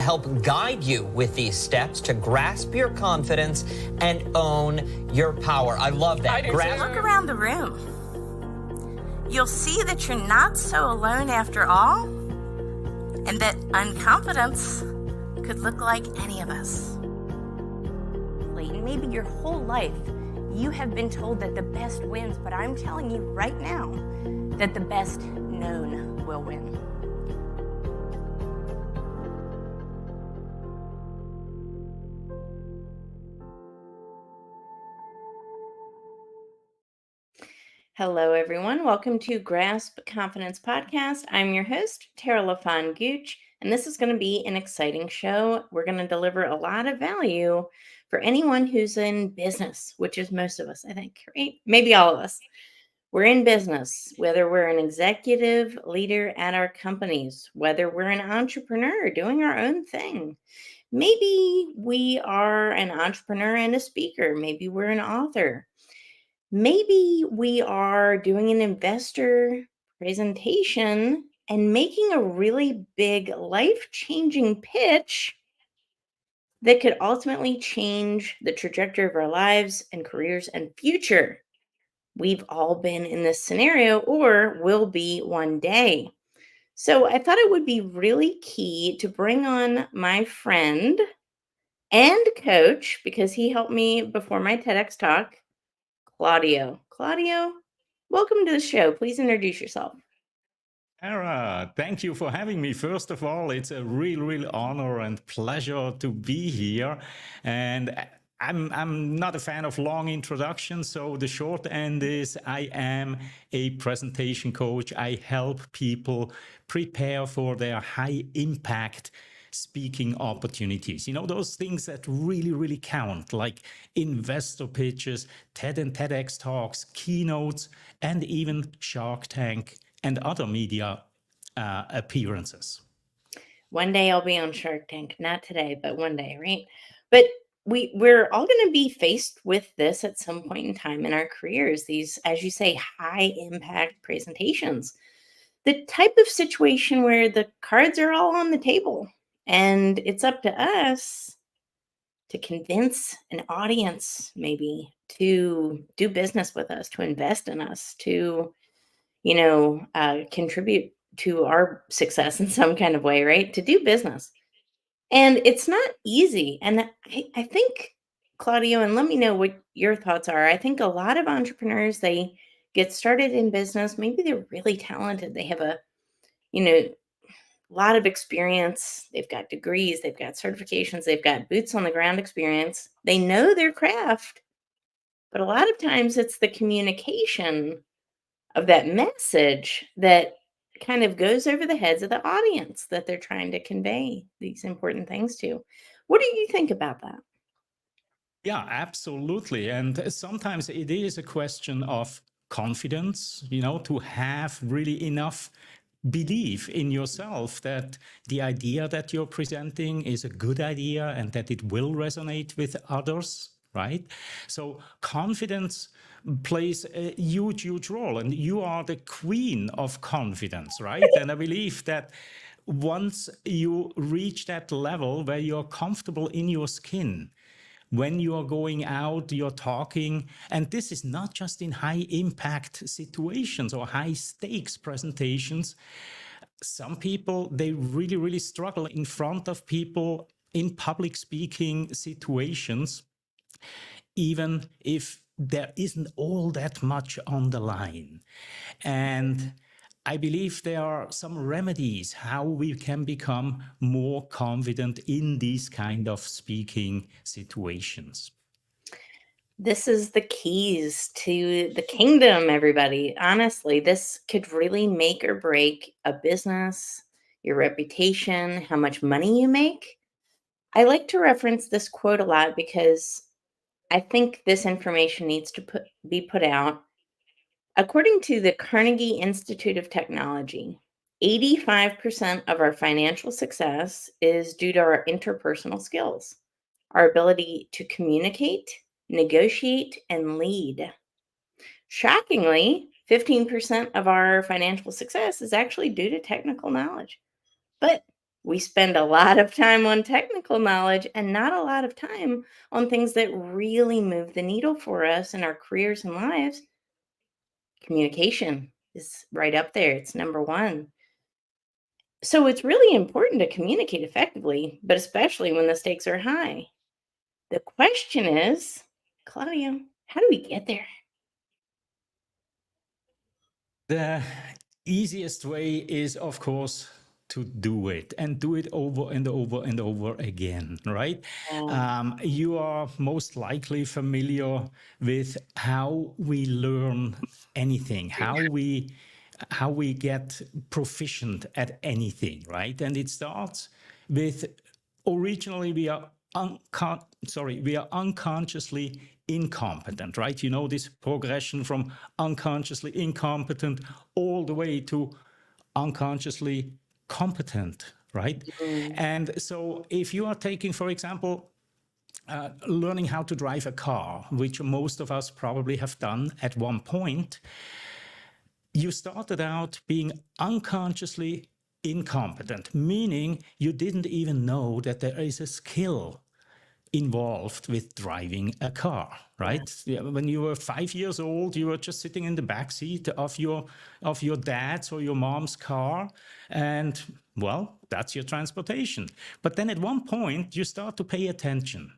Help guide you with these steps to grasp your confidence and own your power. I love that. Look around the room. You'll see that you're not so alone after all, and that unconfidence could look like any of us. Maybe your whole life you have been told that the best wins, but I'm telling you right now that the best known will win. Hello, everyone. Welcome to Grasp Confidence Podcast. I'm your host, Tara LaFawn Gooch, and this is going to be an exciting show. We're going to deliver a lot of value for anyone who's in business, which is most of us, I think, right? Maybe all of us. We're in business, whether we're an executive leader at our companies, whether we're an entrepreneur doing our own thing. Maybe we are an entrepreneur and a speaker. Maybe we're an author. Maybe we are doing an investor presentation and making a really big life-changing pitch that could ultimately change the trajectory of our lives and careers and future. We've all been in this scenario or will be one day. So I thought it would be really key to bring on my friend and coach, because he helped me before my TEDx talk, Claudio. Claudio, welcome to the show. Please introduce yourself. Tara, thank you for having me. First of all, it's a real honor and pleasure to be here. And I'm not a fan of long introductions, so the short end is I am a presentation coach. I help people prepare for their high impact speaking opportunities. You know, those things that really count, like investor pitches, TED and TEDx talks, keynotes, and even Shark Tank and other media appearances. One day I'll be on Shark Tank, not today, but one day, right? But we're all going to be faced with this at some point in time in our careers, these, as you say, high impact presentations, the type of situation where the cards are all on the table and it's up to us to convince an audience maybe to do business with us, to invest in us, to contribute to our success in some kind of way, right? To do business. And it's not easy. And I think, Claudio, and let me know what your thoughts are. I think a lot of entrepreneurs, they get started in business. Maybe they're really talented. They have a lot of experience. They've got degrees, they've got certifications, they've got boots on the ground experience. They know their craft. But a lot of times it's the communication of that message that kind of goes over the heads of the audience that they're trying to convey these important things to. What do you think about that? Yeah, absolutely. And sometimes it is a question of confidence, to have really enough belief in yourself that the idea that you're presenting is a good idea and that it will resonate with others, right? So confidence plays a huge role, and you are the queen of confidence, right? And I believe that once you reach that level where you're comfortable in your skin, when you are going out, you're talking, and this is not just in high impact situations or high stakes presentations. Some people, they really struggle in front of people in public speaking situations, even if there isn't all that much on the line. And I believe there are some remedies how we can become more confident in these kind of speaking situations. This is the keys to the kingdom, everybody. Honestly, this could really make or break a business, your reputation, how much money you make. I like to reference this quote a lot because I think this information needs to be put out. According to the Carnegie Institute of Technology, 85% of our financial success is due to our interpersonal skills, our ability to communicate, negotiate, and lead. Shockingly, 15% of our financial success is actually due to technical knowledge. But We spend a lot of time on technical knowledge and not a lot of time on things that really move the needle for us in our careers and lives. Communication is right up there. It's number one. So it's really important to communicate effectively, but especially when the stakes are high. The question is, Claudio, how do we get there? The easiest way is, of course, to do it and do it over and over and over again, right? You are most likely familiar with how we learn anything, how we get proficient at anything, right? And it starts with originally we are unconsciously incompetent, right? You know, this progression from unconsciously incompetent all the way to unconsciously competent, right? And so if you are taking, for example, learning how to drive a car, which most of us probably have done at one point, you started out being unconsciously incompetent, meaning you didn't even know that there is a skill involved with driving a car, right? Yeah, when you were 5 years old, you were just sitting in the back seat of your dad's or your mom's car, and well, that's your transportation. But then at one point, you start to pay attention.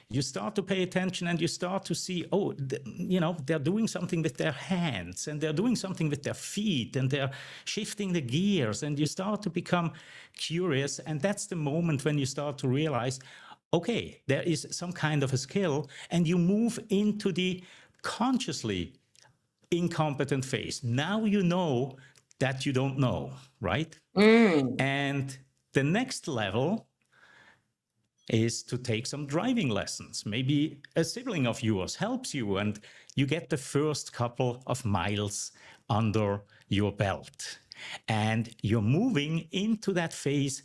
You start to pay attention and you start to see, oh, they're doing something with their hands and they're doing something with their feet and they're shifting the gears, and you start to become curious. And that's the moment when you start to realize, okay, there is some kind of a skill, and you move into the consciously incompetent phase. Now you know that you don't know, right? And the next level is to take some driving lessons. Maybe a sibling of yours helps you and you get the first couple of miles under your belt. And you're moving into that phase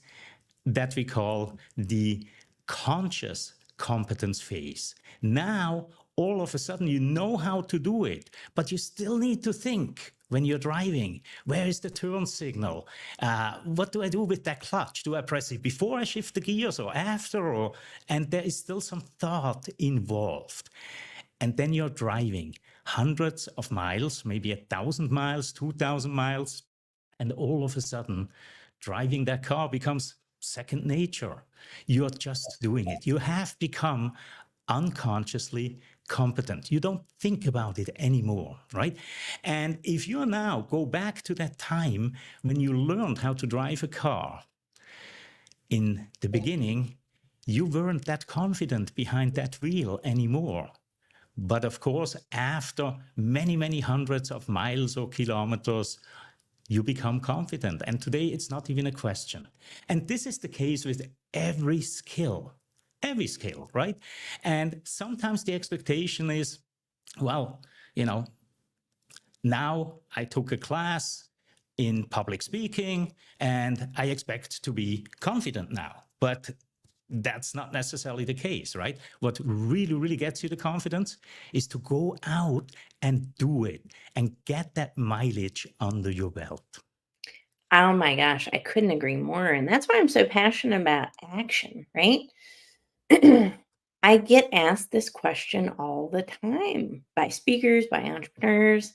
that we call the conscious competence phase. Now, all of a sudden, you know how to do it, but you still need to think when you're driving. Where is the turn signal? What do I do with that clutch? Do I press it before I shift the gears or after? And there is still some thought involved. And then you're driving hundreds of miles, maybe 1,000 miles, 2,000 miles. And all of a sudden, driving that car becomes second nature. You're just doing it. You have become unconsciously competent. You don't think about it anymore, right? And if you now go back to that time when you learned how to drive a car, in the beginning, you weren't that confident behind that wheel anymore. But of course, after many, many hundreds of miles or kilometers, you become confident. And today it's not even a question. And this is the case with every skill, right? And sometimes the expectation is, well, now I took a class in public speaking and I expect to be confident now. But that's not necessarily the case, right? What really, really gets you the confidence is to go out and do it and get that mileage under your belt. Oh my gosh, I couldn't agree more. And that's why I'm so passionate about action, right? I get asked this question all the time by speakers, by entrepreneurs.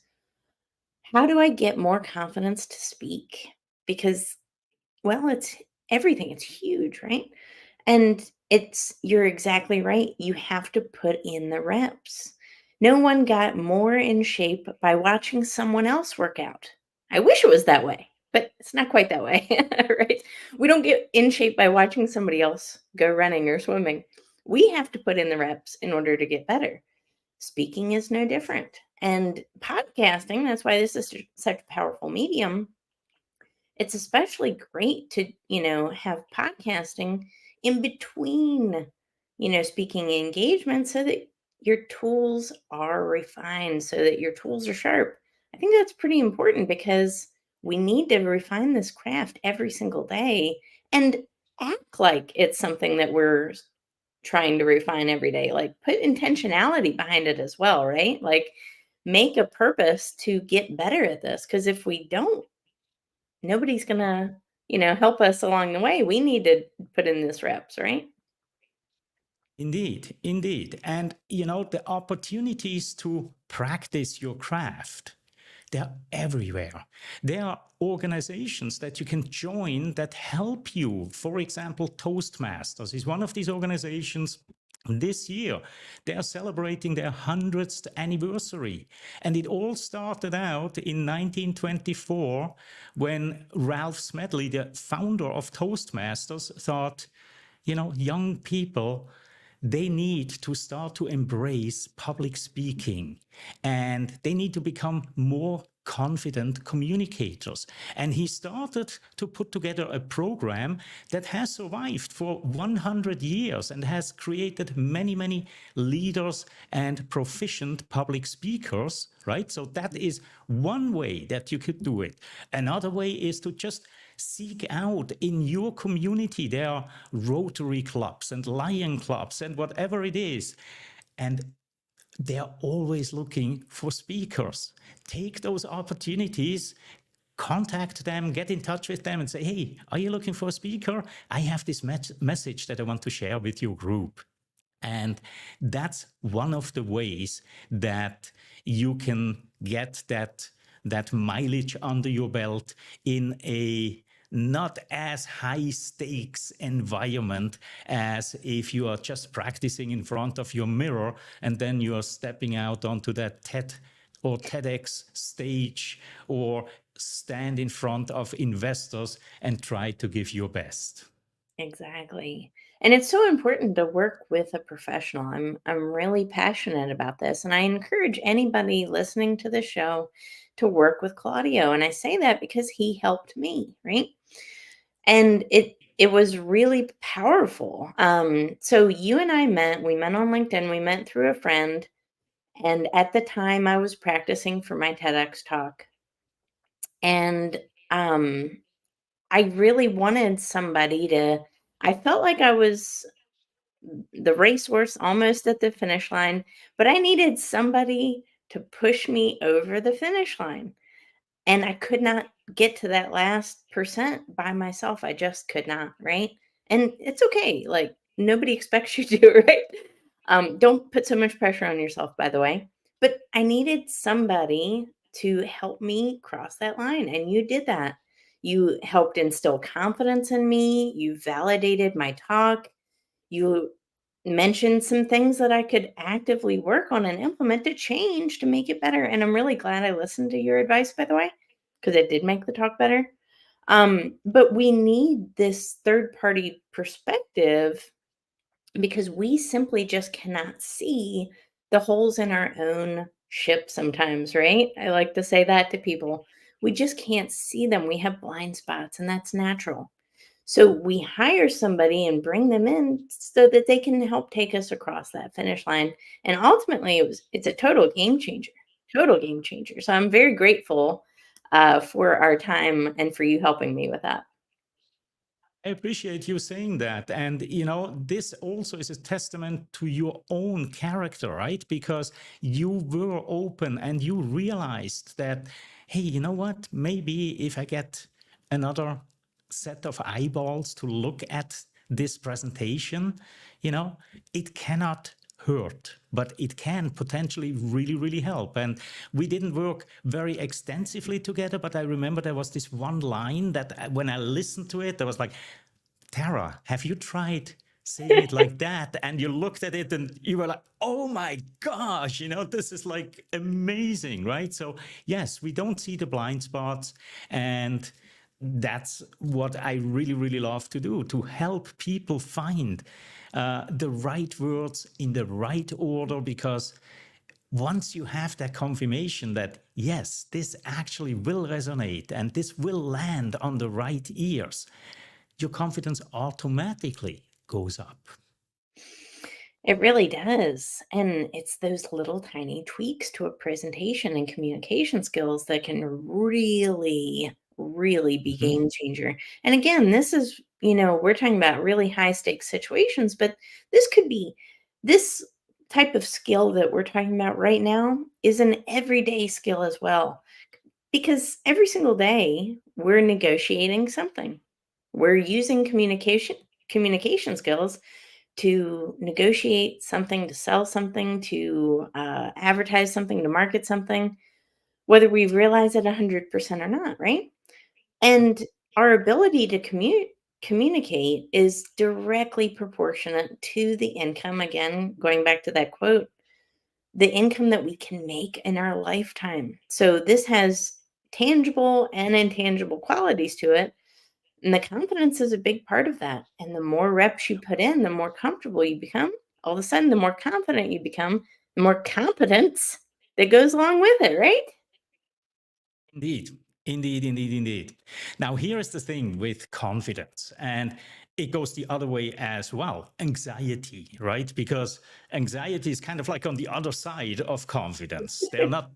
How do I get more confidence to speak? Because, well, it's everything. It's huge, right? And you're exactly right. You have to put in the reps. No one got more in shape by watching someone else work out. I wish it was that way, but it's not quite that way, right? We don't get in shape by watching somebody else go running or swimming. We have to put in the reps in order to get better. Speaking is no different. And podcasting, that's why this is such a powerful medium. It's especially great to, have podcasting in between, speaking engagements so that your tools are refined, so that your tools are sharp. I think that's pretty important because we need to refine this craft every single day and act like it's something that we're trying to refine every day. Like put intentionality behind it as well, right? Like make a purpose to get better at this. Because if we don't, nobody's going to help us along the way. We need to put in this reps, right? Indeed, indeed. And the opportunities to practice your craft, they're everywhere. There are organizations that you can join that help you. For example, Toastmasters is one of these organizations. This year, they are celebrating their 100th anniversary. And it all started out in 1924 when Ralph Smedley, the founder of Toastmasters, thought, young people, they need to start to embrace public speaking and they need to become more confident communicators. And he started to put together a program that has survived for 100 years and has created many, many leaders and proficient public speakers, right? So that is one way that you could do it. Another way is to just seek out in your community. There are Rotary clubs and Lion clubs and whatever it is. And they're always looking for speakers. Take those opportunities, contact them, get in touch with them and say, hey, are you looking for a speaker? I have this message that I want to share with your group. And that's one of the ways that you can get that mileage under your belt in a not as high stakes environment as if you are just practicing in front of your mirror and then you are stepping out onto that TED or TEDx stage or stand in front of investors and try to give your best. Exactly. And it's so important to work with a professional. I'm really passionate about this, and I encourage anybody listening to the show to work with Claudio. And I say that because he helped me, right? And it was really powerful. So you and I met, we met on LinkedIn, we met through a friend, and at the time I was practicing for my TEDx talk. And I really wanted somebody to I felt like I was the racehorse almost at the finish line, but I needed somebody to push me over the finish line. And I could not get to that last percent by myself. I just could not, right? And it's okay. Like nobody expects you to, right? Don't put so much pressure on yourself, by the way. But I needed somebody to help me cross that line. And you did that. You helped instill confidence in me. You validated my talk. You mentioned some things that I could actively work on and implement to change to make it better. And I'm really glad I listened to your advice, by the way, because it did make the talk better. But we need this third party perspective because we simply just cannot see the holes in our own ship sometimes, right? I like to say that to people. We just can't see them. We have blind spots, and that's natural. So we hire somebody and bring them in so that they can help take us across that finish line. And ultimately, it's a total game changer, total game changer. So I'm very grateful for our time and for you helping me with that. I appreciate you saying that. And, this also is a testament to your own character, right? Because you were open and you realized that, hey, you know what? Maybe if I get another set of eyeballs to look at this presentation, it cannot hurt, but it can potentially really, really help. And we didn't work very extensively together, but I remember there was this one line that when I listened to it, I was like, Tara, have you tried saying it like that? And you looked at it and you were like, oh my gosh, this is like amazing, right? So yes, we don't see the blind spots. And that's what I really, really love to do, to help people find the right words in the right order, because once you have that confirmation that, yes, this actually will resonate and this will land on the right ears, your confidence automatically goes up. It really does. And it's those little tiny tweaks to a presentation and communication skills that can really, really be Mhm. game changer. And again, this is, we're talking about really high stakes situations, but this could be this type of skill that we're talking about right now is an everyday skill as well. Because every single day we're negotiating something. We're using communication skills to negotiate something, to sell something, to advertise something, to market something, whether we realize it 100% or not, right? And our ability to communicate is directly proportionate to the income. Again, going back to that quote, the income that we can make in our lifetime. So this has tangible and intangible qualities to it. And the confidence is a big part of that. And the more reps you put in, the more comfortable you become. All of a sudden, the more confident you become, the more competence that goes along with it, right? Indeed, indeed, indeed, indeed. Now, here is the thing with confidence, and it goes the other way as well. Anxiety, right? Because anxiety is kind of like on the other side of confidence. They're not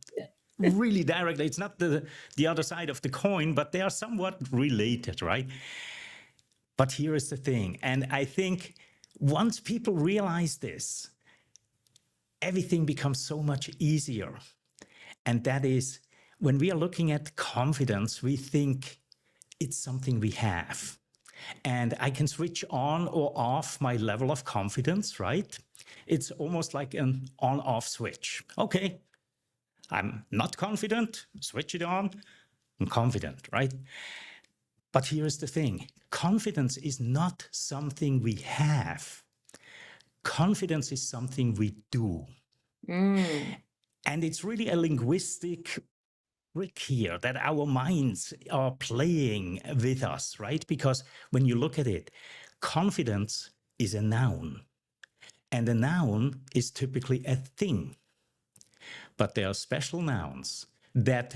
really directly, it's not the other side of the coin, but they are somewhat related, right? But here is the thing, and I think once people realize this, everything becomes so much easier. And that is when we are looking at confidence, we think it's something we have. And I can switch on or off my level of confidence, right? It's almost like an on-off switch. Okay, I'm not confident, switch it on, I'm confident, right? But here's the thing, confidence is not something we have. Confidence is something we do. Mm. And it's really a linguistic trick here that our minds are playing with us, right? Because when you look at it, confidence is a noun, and a noun is typically a thing. But there are special nouns that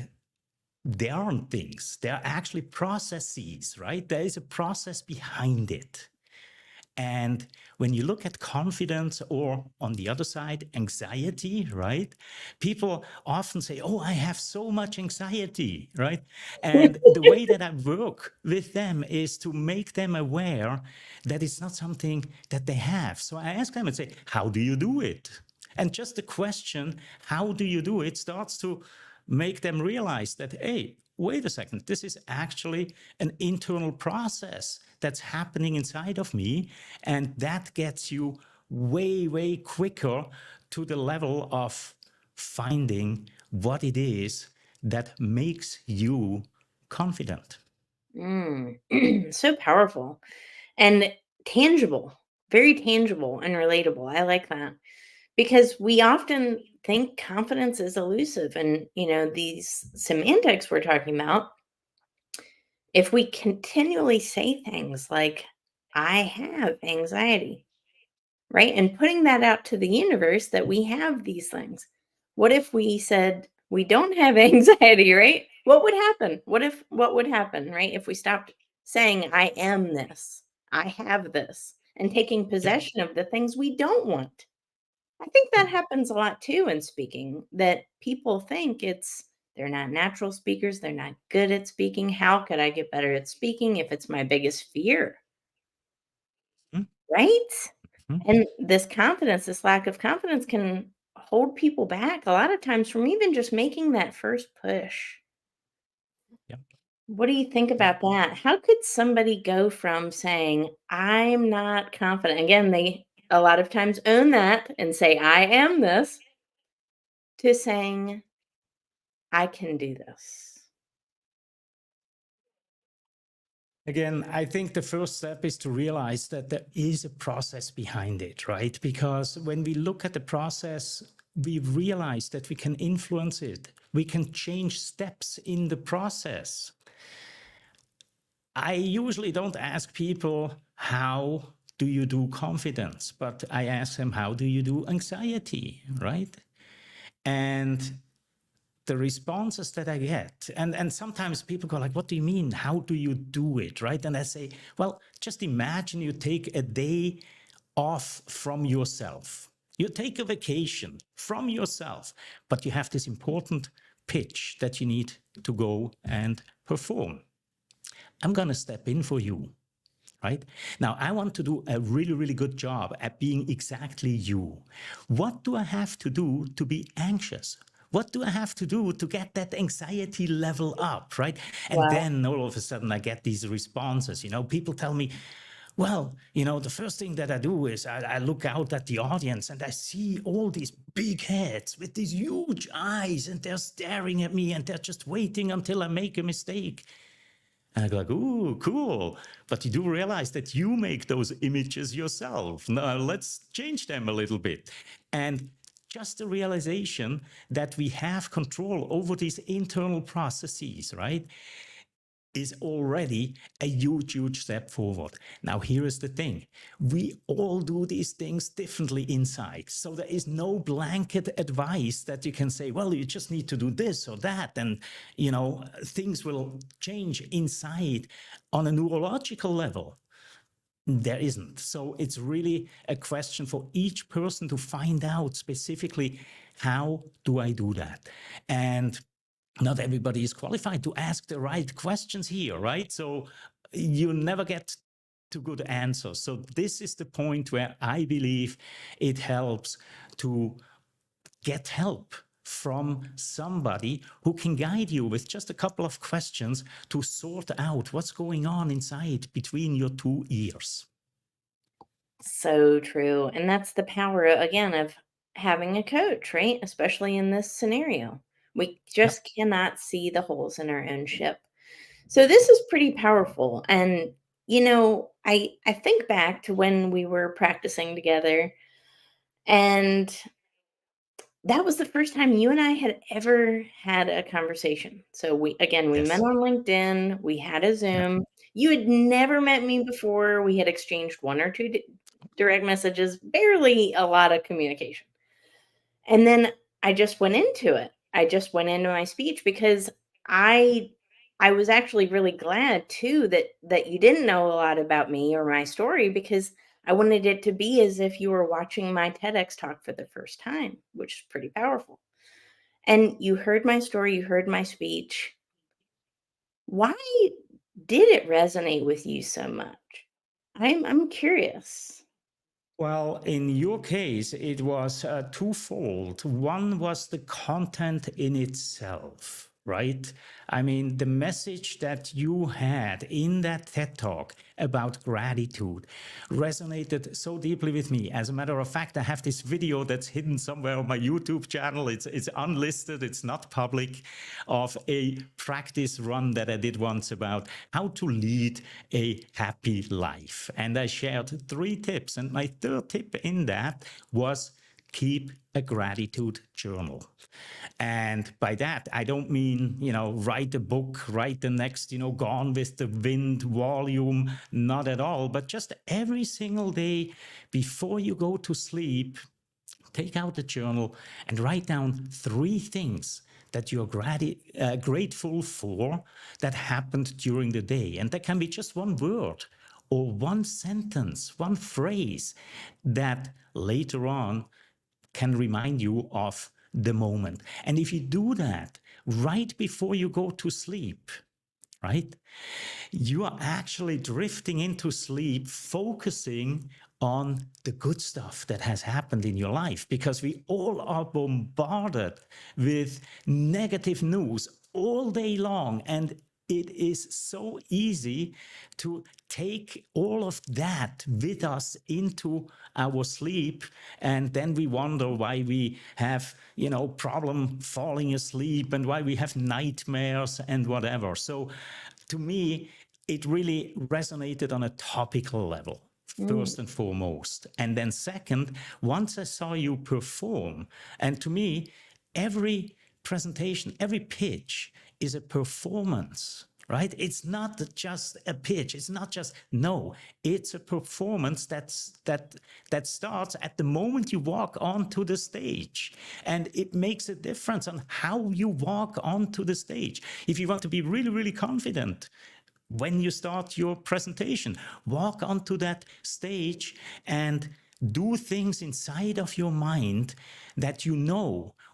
they aren't things, they're actually processes, right? There is a process behind it. And when you look at confidence or on the other side, anxiety, right? People often say, oh, I have so much anxiety, right? And the way that I work with them is to make them aware that it's not something that they have. So I ask them and say, how do you do it? And just the question, how do you do it, starts to make them realize that, hey, wait a second, this is actually an internal process that's happening inside of me. And that gets you way, way quicker to the level of finding what it is that makes you confident. Mm. So powerful and tangible, very tangible and relatable. I like that because we often think confidence is elusive. And, these semantics we're talking about, if we continually say things like, I have anxiety, right? And putting that out to the universe that we have these things. What if we said we don't have anxiety, right? What would happen? What would happen, right? If we stopped saying, I am this, I have this, and taking Yep. possession of the things we don't want. I think Yep. that happens a lot too in speaking, that people think they're not natural speakers, they're not good at speaking. How could I get better at speaking if it's my biggest fear? Mhm. Right? Mhm. And this confidence, this lack of confidence can hold people back a lot of times from even just making that first push. Yep. What do you think Yep. about that? How could somebody go from saying, I'm not confident? Again, they a lot of times own that and say, I am this, to saying, I can do this. Again, I think the first step is to realize that there is a process behind it, right? Because when we look at the process, we realize that we can influence it. We can change steps in the process. I usually don't ask people, how do you do confidence? But I ask them, how do you do anxiety, right? And the responses that I get, and sometimes people go like, what do you mean? How do you do it, right? And I say, well, just imagine you take a day off from yourself. You take a vacation from yourself, but you have this important pitch that you need to go and perform. I'm going to step in for you, right? Now, I want to do a really, really good job at being exactly you. What do I have to do to be anxious? What do I have to do to get that anxiety level up, right? And Wow. then all of a sudden I get these responses. People tell me, well, the first thing that I do is I look out at the audience and I see all these big heads with these huge eyes, and they're staring at me and they're just waiting until I make a mistake. And I go like, ooh, cool. But you do realize that you make those images yourself. Now let's change them a little bit. And just the realization that we have control over these internal processes, right, is already a huge, huge step forward. Now, here is the thing. We all do these things differently inside. So there is no blanket advice that you can say, well, you just need to do this or that. And, things will change inside on a neurological level. There isn't. So it's really a question for each person to find out specifically, how do I do that? And not everybody is qualified to ask the right questions here, right? So you never get to good answers. So this is the point where I believe it helps to get help from somebody who can guide you with just a couple of questions to sort out what's going on inside between your two ears. So true. And that's the power, again, of having a coach, right? Especially in this scenario. We Yep. just cannot see the holes in our own ship. So this is pretty powerful. And, I think back to when we were practicing together, and that was the first time you and I had ever had a conversation. So we met Yes. on LinkedIn, we had a Yep. Zoom. You had never met me before. We had exchanged one or two direct messages, barely a lot of communication. And then I just went into it. I just went into my speech because I I was actually really glad too that you didn't know a lot about me or my story, because I wanted it to be as if you were watching my TEDx talk for the first time, which is pretty powerful. And you heard my story, you heard my speech. Why did it resonate with you so much? I'm curious. Well, in your case, it was twofold. One was the content in itself, right? I mean, the message that you had in that TED Talk about gratitude resonated so deeply with me. As a matter of fact, I have this video that's hidden somewhere on my YouTube channel. It's unlisted, it's not public, of a practice run that I did once about how to lead a happy life. And I shared 3 tips. And my third tip in that was keep a gratitude journal. And by that, I don't mean, write a book, write the next, Gone with the Wind volume, not at all, but just every single day before you go to sleep, take out the journal and write down 3 things that you're grateful for that happened during the day. And that can be just one word or one sentence, one phrase that later on can remind you of the moment. And if you do that right before you go to sleep, right, you are actually drifting into sleep, focusing on the good stuff that has happened in your life, because we all are bombarded with negative news all day long. And it is so easy to take all of that with us into our sleep, and then we wonder why we have problem falling asleep and why we have nightmares and whatever. So to me, it really resonated on a topical level, Mm. first and foremost. And then second, once I saw you perform, and to me, every presentation, every pitch is a performance, right? It's not just a pitch. It's not just, no, it's a performance that starts at the moment you walk onto the stage. And it makes a difference on how you walk onto the stage. If you want to be really, really confident, when you start your presentation, walk onto that stage and do things inside of your mind that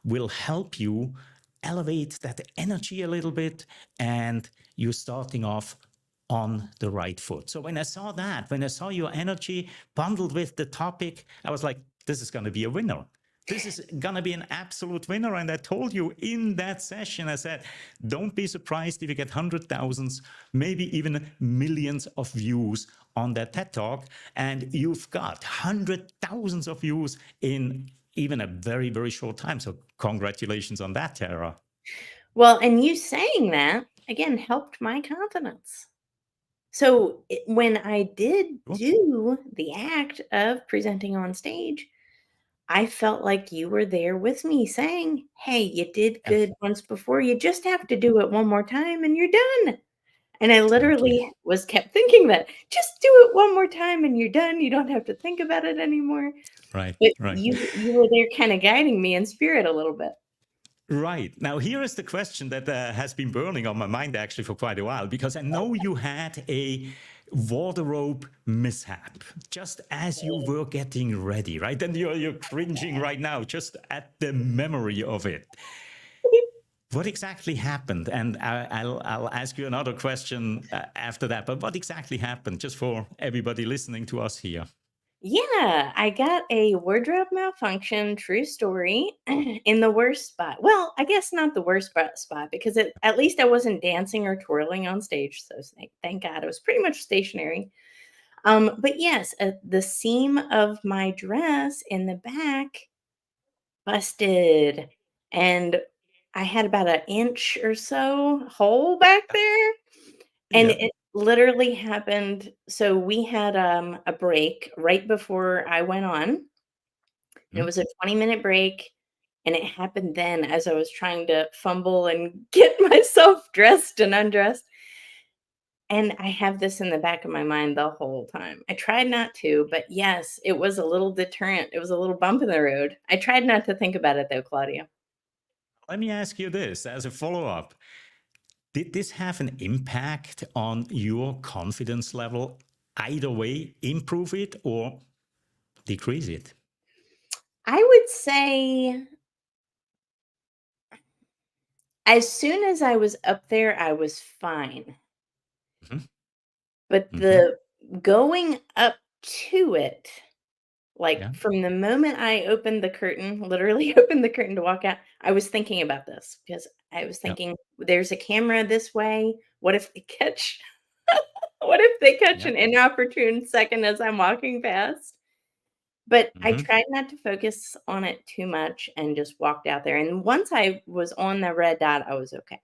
will help you elevate that energy a little bit, and you're starting off on the right foot. So when I saw your energy bundled with the topic, I was like, this is going to be a winner. This is going to be an absolute winner. And I told you in that session, I said, don't be surprised if you get hundreds, thousands, maybe even millions of views on that TED Talk. And you've got hundreds, thousands of views in even a very, very short time. So congratulations on that, Tara. Well, and you saying that, again, helped my confidence. So when I did do the act of presenting on stage, I felt like you were there with me saying, hey, you did good once before. You just have to do it one more time and you're done. And I literally kept thinking that just do it one more time and you're done. You don't have to think about it anymore. Right, But right. you were there kind of guiding me in spirit a little bit. Right. Now, here is the question that has been burning on my mind actually for quite a while, because I know you had a wardrobe mishap just as you were getting ready, right? And you're cringing right now just at the memory of it. What exactly happened? And I'll ask you another question after that, but what exactly happened, just for everybody listening to us here? Yeah, I got a wardrobe malfunction, true story, in the worst spot. Well, I guess not the worst spot because at least I wasn't dancing or twirling on stage. So thank God it was pretty much stationary. But yes, the seam of my dress in the back busted, and I had about an inch or so hole back there. And Yeah. it literally happened. So we had a break right before I went on. And it was a 20-minute break. And it happened then as I was trying to fumble and get myself dressed and undressed. And I have this in the back of my mind the whole time. I tried not to, but yes, it was a little deterrent. It was a little bump in the road. I tried not to think about it though, Claudia. Let me ask you this as a follow-up. Did this have an impact on your confidence level? Either way, improve it or decrease it? I would say as soon as I was up there, I was fine. Mhm. But Mhm. the going up to it, like, Yeah. from the moment I opened the curtain, literally opened the curtain to walk out, I was thinking about this because I was Yeah. thinking, "There's a camera this way. What if they catch what if they catch Yeah. an inopportune second as I'm walking past?" But I Mhm. tried not to focus on it too much and just walked out there, and once I was on the red dot, I was okay.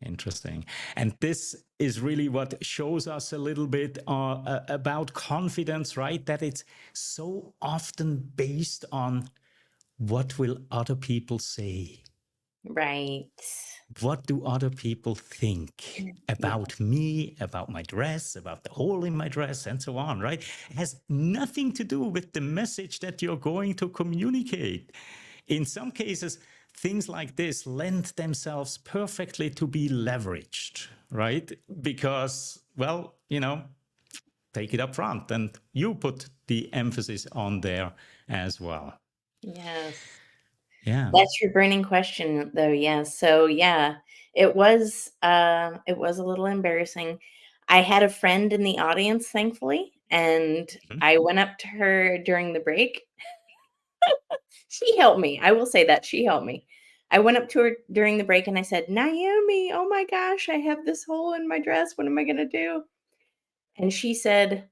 Interesting. And this is really what shows us a little bit about confidence, right? That it's so often based on what will other people say? Right. What do other people think Yeah. about me, about my dress, about the hole in my dress, and so on, right? It has nothing to do with the message that you're going to communicate. In some cases, things like this lend themselves perfectly to be leveraged, right? Because, well, take it up front and you put the emphasis on there as well. Yes. Yeah. That's your burning question though, yes. So yeah, it was a little embarrassing. I had a friend in the audience, thankfully, and Mhm. I went up to her during the break. She helped me. I will say that she helped me. I went up to her during the break and I said, "Naomi, oh my gosh, I have this hole in my dress. What am I gonna do?" And she said,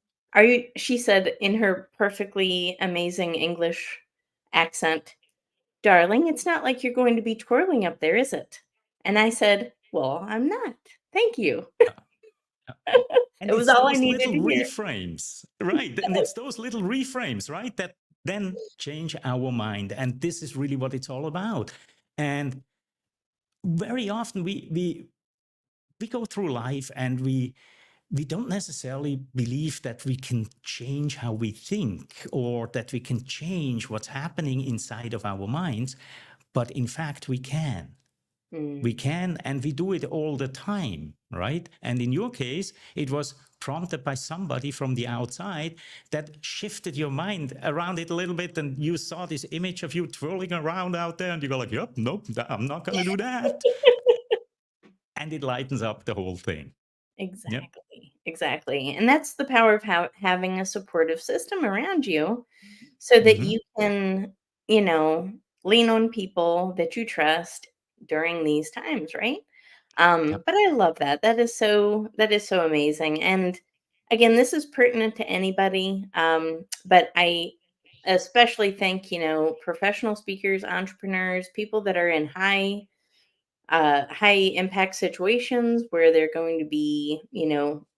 she said in her perfectly amazing English accent, "Darling, it's not like you're going to be twirling up there, is it?" And I said, "Well, I'm not. Thank you." Yeah. It And was it's all I those needed little to hear. reframes, right? And it's those little reframes, right? That then change our mind. And this is really what it's all about. And very often we go through life and we don't necessarily believe that we can change how we think or that we can change what's happening inside of our minds. But in fact, we can. We Mm, can, and we do it all the time, right? And in your case, it was prompted by somebody from the outside that shifted your mind around it a little bit. And you saw this image of you twirling around out there, and you go like, yep, nope, I'm not going to do that. And it lightens up the whole thing. Yep. exactly, exactly. And that's the power of having a supportive system around you so that Hmm. you can, you know, lean on people that you trust during these times, right? Yep. But I love that. That is so amazing. And again, this is pertinent to anybody. But I especially think, professional speakers, entrepreneurs, people that are in high impact situations where they're going to be,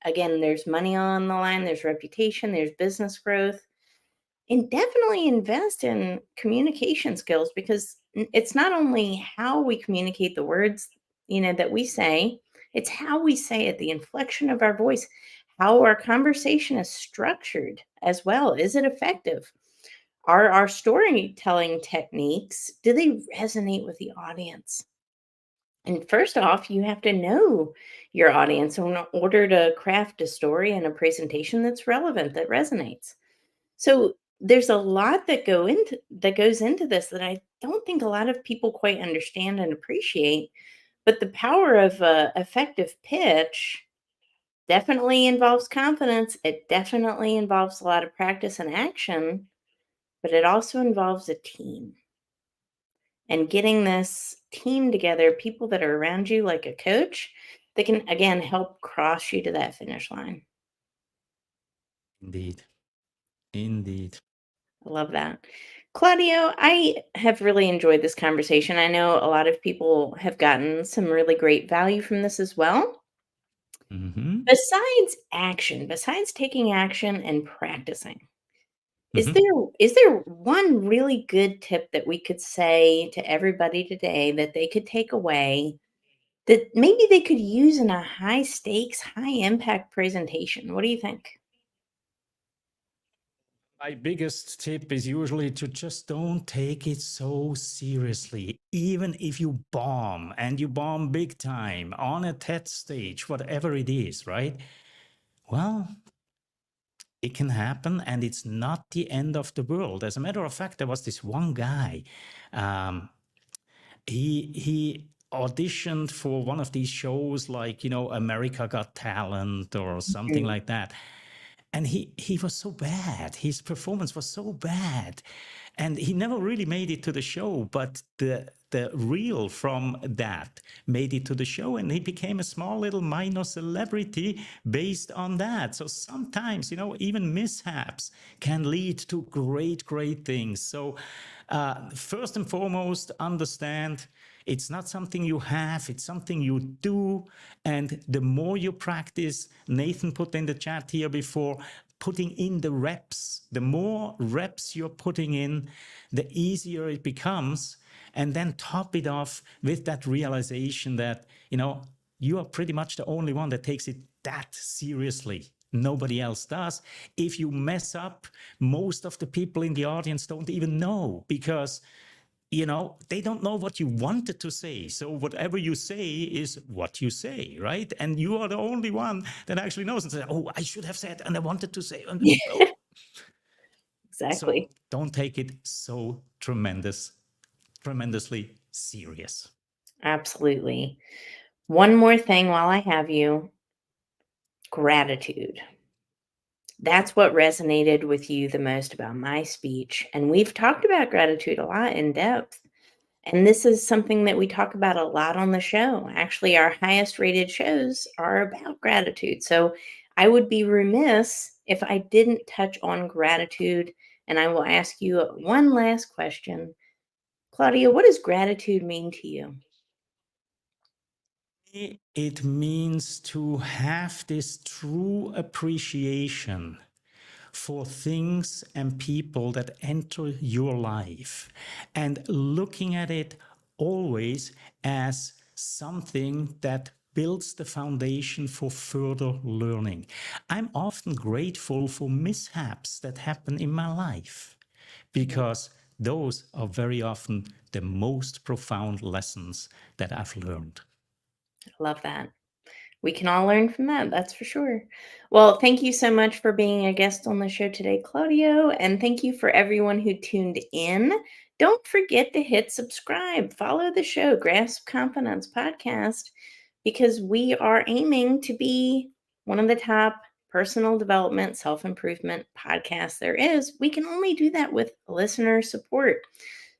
again, there's money on the line, there's reputation, there's business growth, and definitely invest in communication skills, because it's not only how we communicate the words, that we say, it's how we say it, the inflection of our voice, how our conversation is structured as well. Is it effective? Are our storytelling techniques, do they resonate with the audience? And first off, you have to know your audience in order to craft a story and a presentation that's relevant, that resonates. So there's a lot that goes into this that I don't think a lot of people quite understand and appreciate. But the power of a effective pitch definitely involves confidence. It definitely involves a lot of practice and action, but it also involves a team, and getting this team together, people that are around you like a coach, that can again help cross you to that finish line. Indeed. Indeed. I love that. Claudio, I have really enjoyed this conversation. I know a lot of people have gotten some really great value from this as well. Hmm. Besides taking action and practicing, is Hmm. there is there one really good tip that we could say to everybody today that they could take away, that maybe they could use in a high stakes, high impact presentation? What do you think? My biggest tip is usually to just don't take it so seriously. Even if you bomb and you bomb big time on a TED stage, whatever it is, right? Well, it can happen and it's not the end of the world. As a matter of fact, there was this one guy. Um, he auditioned for one of these shows like, America Got Talent or something Mm, like that. And he was so bad. His performance was so bad, and he never really made it to the show. But the reel from that made it to the show, and he became a small little minor celebrity based on that. So sometimes, even mishaps can lead to great things. So first and foremost, understand it's not something you have, it's something you do. And the more you practice, Nathan put in the chat here before, putting in the reps, the more reps you're putting in, the easier it becomes. And then top it off with that realization that, you are pretty much the only one that takes it that seriously. Nobody else does. If you mess up, most of the people in the audience don't even know, because they don't know what you wanted to say. So whatever you say is what you say, right? And you are the only one that actually knows and says, oh, I should have said, and I wanted to say, and yeah, oh. So exactly. don't take it so tremendously serious. Absolutely. One more thing while I have you: gratitude. That's what resonated with you the most about my speech. And we've talked about gratitude a lot in depth. And this is something that we talk about a lot on the show. Actually, our highest rated shows are about gratitude. So I would be remiss if I didn't touch on gratitude. And I will ask you one last question. Claudia, what does gratitude mean to you? It means to have this true appreciation for things and people that enter your life, and looking at it always as something that builds the foundation for further learning. I'm often grateful for mishaps that happen in my life, because those are very often the most profound lessons that I've learned. I love that. We can all learn from that, that's for sure. Well, thank you so much for being a guest on the show today, Claudio. And thank you for everyone who tuned in. Don't forget to hit subscribe, follow the show, Grasp Confidence Podcast, because we are aiming to be one of the top personal development, self-improvement podcast there is, we can only do that with listener support.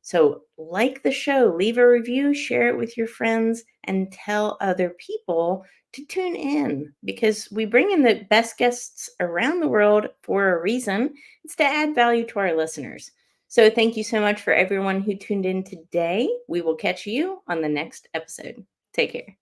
So, like the show, leave a review, share it with your friends, and tell other people to tune in because we bring in the best guests around the world for a reason. It's to add value to our listeners. So, thank you so much for everyone who tuned in today. We will catch you on the next episode. Take care.